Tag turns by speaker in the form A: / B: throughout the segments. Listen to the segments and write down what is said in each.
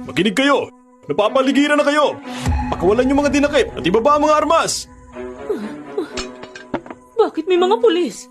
A: Makinig kayo! Napapaligiran na kayo! Pakawalan yung mga dinakip at ibaba ang mga armas!
B: Bakit may mga pulis?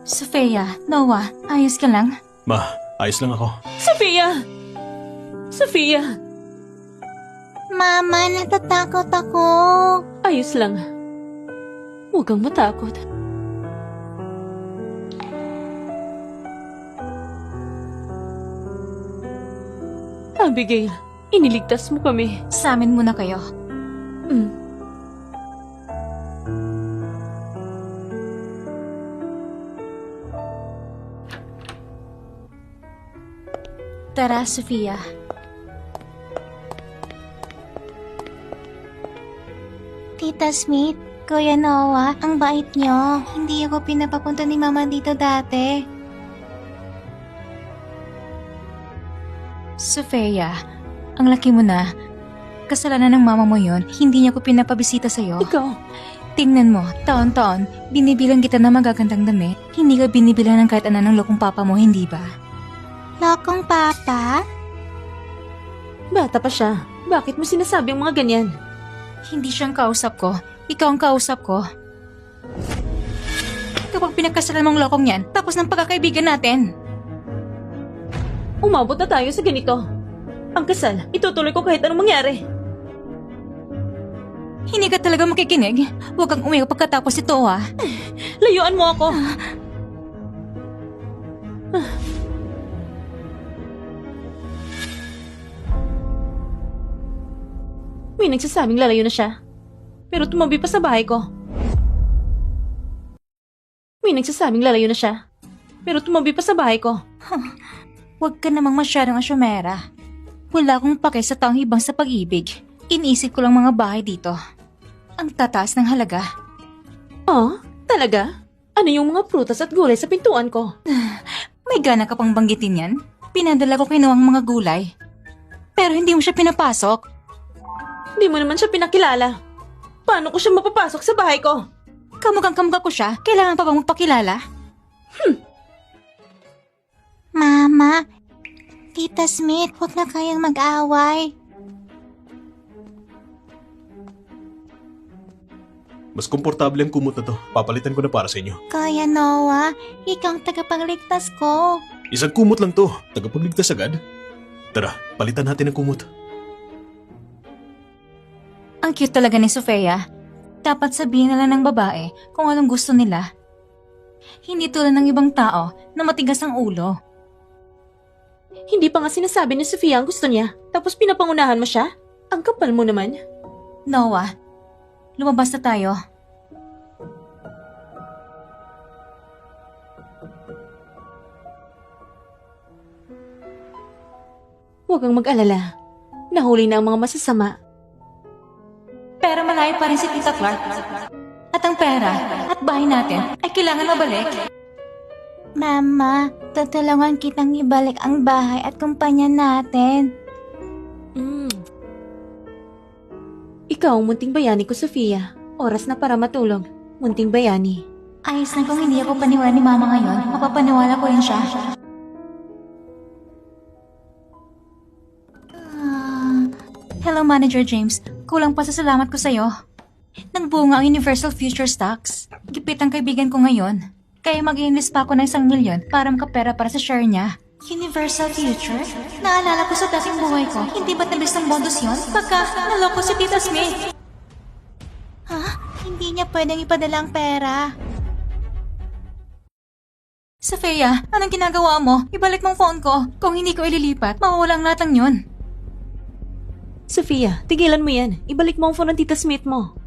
C: Sofia, Noah, ayos ka lang?
A: Ma, ayos lang ako.
B: Sofia! Sofia!
C: Mama, natatakot ako.
B: Ayos lang. Huwag kang matakot. Abigail, iniligtas mo kami.
C: Sa amin muna kayo. Tara, Sofia. Tita Smith, Kuya Noah, ang bait niyo. Hindi ako pinapapunta ni Mama dito dati. Sofia, ang laki mo na. Kasalanan ng mama mo yon, hindi niya ko pinapabisita sa'yo.
B: Ikaw,
C: Tingnan mo, taon-taon, binibilang kita ng magagandang damit. Hindi ka binibilang ng kahit ano ng lokong papa mo, hindi ba? Lokong papa?
B: bata pa siya. Bakit mo sinasabi ang mga ganyan?
C: Hindi siyang kausap ko. Ikaw ang kausap ko. Kapag pinagkasalan mong lokong yan, tapos ng pagkakaibigan natin.
B: Umabot na tayo sa ganito. Ang kasal, itutuloy ko kahit anong mangyari.
C: Hindi ka talaga makikinig. Huwag kang umiyak pagkatapos ito, ha?
B: Layuan mo ako. May nagsasabing lalayo na siya. Pero tumabi pa sa bahay ko. May nagsasabing lalayo na siya. Pero tumabi pa sa bahay ko.
C: Huwag ka namang masyadong asyomera. Wala akong pake sa taong ibang sa pag-ibig. Iniisip ko lang mga bahay dito. Ang tataas ng halaga.
B: Oh, talaga? Ano yung mga prutas at gulay sa pintuan ko?
C: May gana ka pang banggitin yan? Pinadala ko kinuwang mga gulay. Pero hindi mo siya pinapasok.
B: Di mo naman siya pinakilala. Paano ko siya mapapasok sa bahay ko?
C: Kamukhang kamukha ko siya. Kailangan pa bang magpakilala? Mama, Tita Smith, huwag na kayang mag-away.
A: Mas komportable ang kumot na to. Papalitan ko na para sa inyo.
C: Kuya Noah, ikaw ang tagapagligtas ko.
A: Isang kumot lang to. Tagapagligtas agad. Tara, palitan natin ang kumot.
C: Ang cute talaga ni Sofia. Dapat sabihin nila ng babae kung anong gusto nila. Hindi tulad ng ibang tao na matigas ang ulo.
B: Hindi pa nga sinasabi ni Sofia ang gusto niya. Tapos pinapangunahan mo siya? Ang kapal mo naman.
C: Noah, lumabas na tayo.
B: Huwag kang mag-alala. Nahuli na ang mga masasama.
C: Pero malayo pa rin si Tita Clark. At ang pera at bahay natin ay kailangan mabalik. Mama, tutulungan kitang ibalik ang bahay at kumpanya natin.
B: Ikaw ang munting bayani ko, Sofia. Oras na para matulog. Munting bayani.
C: Ayos na kung hindi ako paniwala ni Mama ngayon, mapapaniwala ko rin siya. Hello, Manager James. Kulang pa sa salamat ko sa'yo. Nagbunga ang Universal Future Stocks. Gipit ang kaibigan ko ngayon. Kaya mag-i-invest pa ako ng 1 milyon para makapera para sa share niya. Universal Future? Naalala ko sa dating buhay ko, hindi ba't nabis ng bonus yun? Pagka naloko si Tita Smith. Ha? Hindi niya pwedeng ipadala ang pera. Sofia, anong ginagawa mo? Ibalik mong phone ko. Kung hindi ko ililipat, mawawala ang lahat ng yun.
B: Sofia, tigilan mo yan. Ibalik mo ang phone ng Tita Smith mo.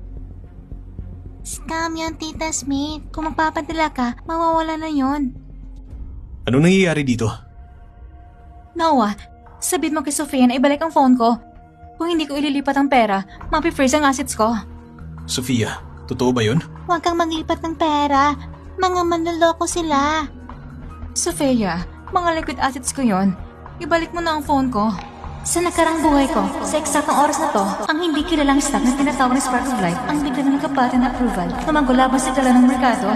C: Scam yan, Tita Smith. Kung magpapadala ka, mawawala na yun.
A: Anong nangyayari dito?
C: Noah, sabihin mo kay Sofia na ibalik ang phone ko. Kung hindi ko ililipat ang pera, mapi-freeze ang assets ko.
A: Sofia, totoo ba yun?
C: Huwag kang maglipat ng pera. Mga manloloko sila. Sofia, mga liquid assets ko yon. Ibalik mo na ang phone ko. Sa nakarang buhay ko, sa eksaktong oras na to, ang hindi kilalang stock na tinatawag na Spark of Life ang bigla ng nagkapatent approval na magulaban sa gala ng merkado.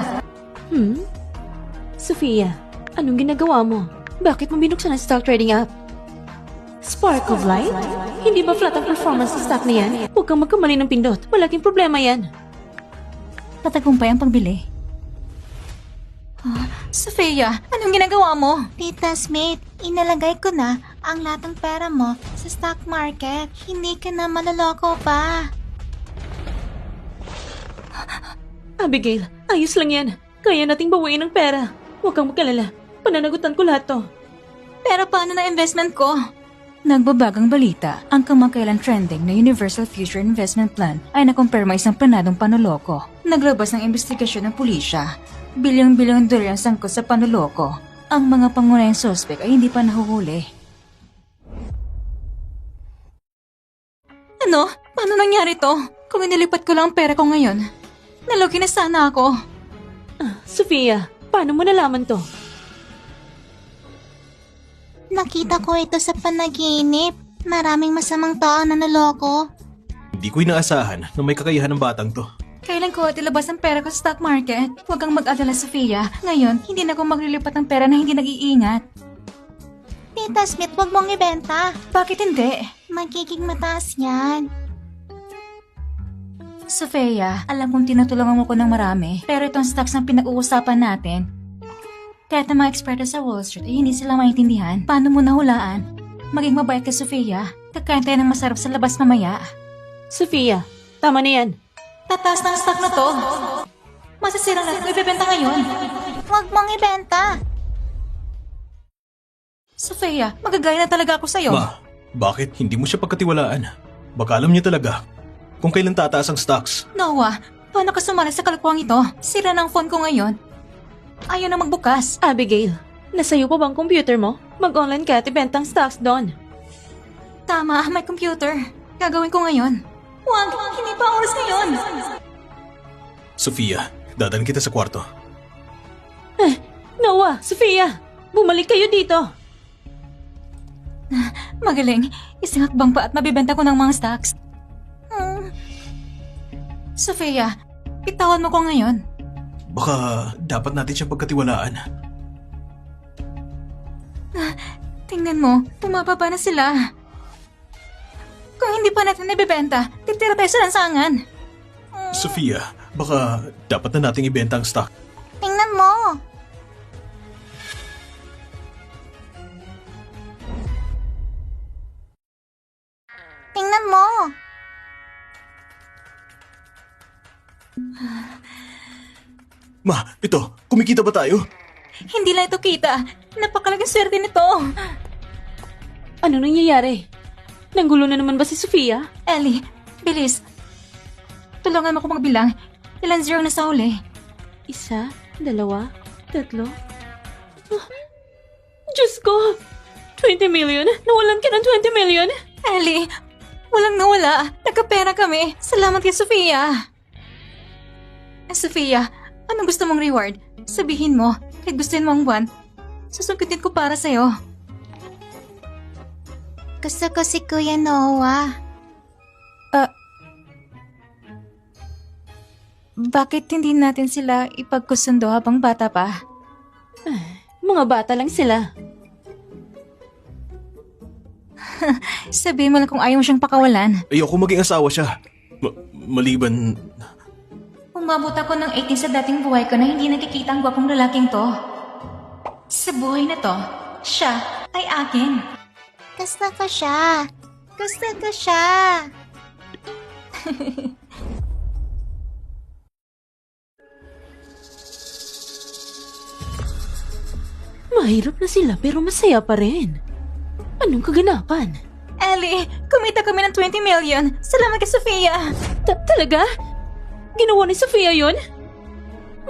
B: Sofia, anong ginagawa mo? Bakit mo binuksan ang stock trading app? Spark of Light? Hindi ba flat ang performance ng stock na yan? Huwag kang magkamali ng pindot. Malaking problema yan.
C: Tatagumpay ang pagbili. Sofia, anong ginagawa mo?
D: Tita Smith, inalagay ko na ang lahat ng pera mo sa stock market. Hindi ka na maloloko pa.
B: Abigail, ayos lang yan. Kaya nating bawiin ang pera. Huwag kang magkalala. Pananagutan ko lahat to.
C: Pero paano na investment ko? Nagbabagang balita, ang kamakailan trending na Universal Future Investment Plan ay nakumpirma isang planadong panuloko. Naglabas ng investigasyon ng pulisya. Bilyong-bilyong dolyar ang sangkot sa panuloko. Ang mga pangunahing suspect ay hindi pa nahuhuli. Ano? Paano nangyari to? Kung inilipat ko lang ang pera ko ngayon, nalugi na sana ako.
B: Sofia, paano mo nalaman to?
D: Nakita ko ito sa panaginip. Maraming masamang tao na naloko.
A: Hindi ko inaasahan na may kakayahan ng batang to.
C: Kailan ko ilabas ang pera ko sa stock market? Huwag kang mag-alala, Sofia. Ngayon, hindi na ako maglilipat ng pera na hindi nag-iingat.
D: Tita Smith, huwag mong ibenta.
C: Bakit hindi?
D: Magiging mataas yan.
C: Sofia, alam kong tinutulungan mo ko ng marami, pero itong stocks ang pinag-uusapan natin. Kahit ang mga eksperto sa Wall Street ay hindi sila maintindihan. Paano mo nahulaan? Maging mabait ka, Sofia. Kakain tayo ng masarap sa labas mamaya.
B: Sofia, tama na yan.
C: Tataas ng stock na to. Masisira lahat ko ibebenta ngayon.
D: Huwag mong ibenta.
C: Sofia, magagaya na talaga ako sa'yo.
A: Ma, bakit hindi mo siya pagkatiwalaan? Baka alam niya talaga kung kailan tataas ang stocks.
C: Noah, paano ka sumali sa kalokohan ito? Sira ng phone ko ngayon. Ayaw na magbukas.
B: Abigail, nasa'yo pa bang computer mo? Mag-online ka at ibenta ang stocks doon.
C: Tama, may computer. Gagawin ko ngayon. Wag, hindi pa oras ngayon.
A: Sofia, dadalhin kita sa kwarto.
B: Noah, Sofia, bumalik kayo dito.
C: Magaling. Isang hakbang pa at mabibenta ko ng mga stocks. Sofia, bitawan mo ko ngayon.
A: Baka dapat natin siya pagkatiwalaan.
C: Tingnan mo, tumababa na sila. Kung hindi pa natin nabibenta, titira tayo sa lansangan.
A: Sofia, baka dapat na nating ibenta ang stock.
D: Tingnan mo. Tingnan mo.
A: Ma, ito, kumikita ba tayo?
C: Hindi lang ito kita. Napakalaking swerte nito.
B: Anong nangyayari? Nanggulo na naman ba si Sofia?
C: Ellie, bilis. Tulungan mo ko magbilang. Ilan zero na sa huli?
B: 1, 2, 3. Diyos ko! 20 million? Nawalan ka ng 20 million?
C: Ellie, walang nawala. Nagkapera kami. Salamat kay Sofia. Sofia, anong gusto mong reward? Sabihin mo, kahit gustuin mo ang buwan, susugutin ko para sa'yo.
D: Gusto ko si Kuya Noah.
C: Bakit hindi natin sila ipagkusundo habang bata pa?
B: Mga bata lang sila.
C: Sabihin mo lang kung ayaw mo siyang pakawalan.
A: Ayoko maging asawa siya. Maliban...
C: Umabot ako ng 18 sa dating buhay ko na hindi nakikita ang gwapong lalaking to. Sa buhay na to, siya ay akin.
D: Gusto ko siya. Gusto ko siya.
B: Mahirap na sila pero masaya pa rin. Anong kaganapan?
C: Ellie, kumita kami ng 20 million. Salamat kay Sofia.
B: Talaga? Ginawa ni Sofia yun?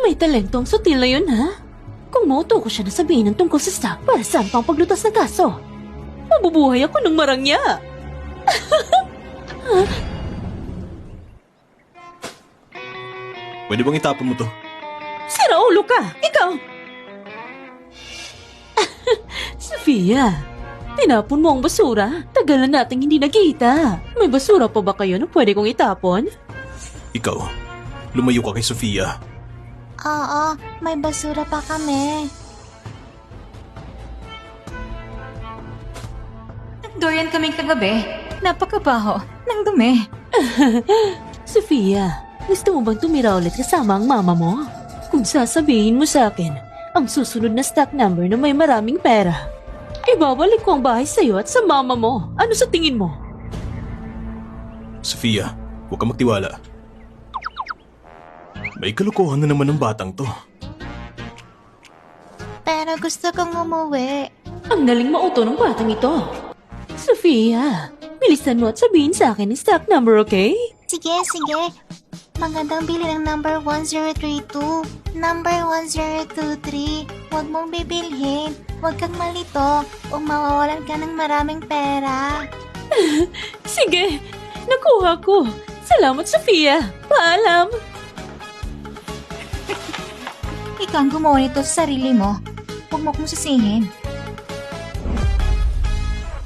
B: May talento ang sutil na yun, ha? Kung mauto ko siya na sabihin ng tungkol sa stock, para saan pang paglutas ng kaso? Mabubuhay ako ng marangya.
A: Pwede bang itapon mo to?
B: Sira ulo ka! Ikaw! Sofia, tinapon mo ang basura. Tagal na nating hindi nakita. May basura pa ba kayo na pwede kong itapon?
A: Ikaw, lumayo ka kay Sofia.
D: Oo, may basura pa kami.
C: Dorian kaming kagabi. Napakabaho. Nang dumi.
B: Sofia, gusto mo bang tumira ulit kasama ang mama mo? Kung sasabihin mo sa akin, ang susunod na stock number na may maraming pera, ibabalik ko ang bahay sa'yo at sa mama mo. Ano sa tingin mo?
A: Sofia, huwag kang magtiwala. May kalokohan na naman ng batang to.
D: Pero gusto kong umuwi.
B: Ang naling mauto ng batang ito. Sofia, bilisan mo at sabihin sa akin ang stock number, okay?
D: Sige, sige. Magandang bili ng number 1032. Number 1023. Huwag mong bibilhin. Huwag kang malito o mawawalan ka ng maraming pera.
B: Sige, nakuha ko. Salamat, Sofia. Paalam.
C: Ikaw ang gumawa nito sa sarili mo. Huwag mo kong sisihin.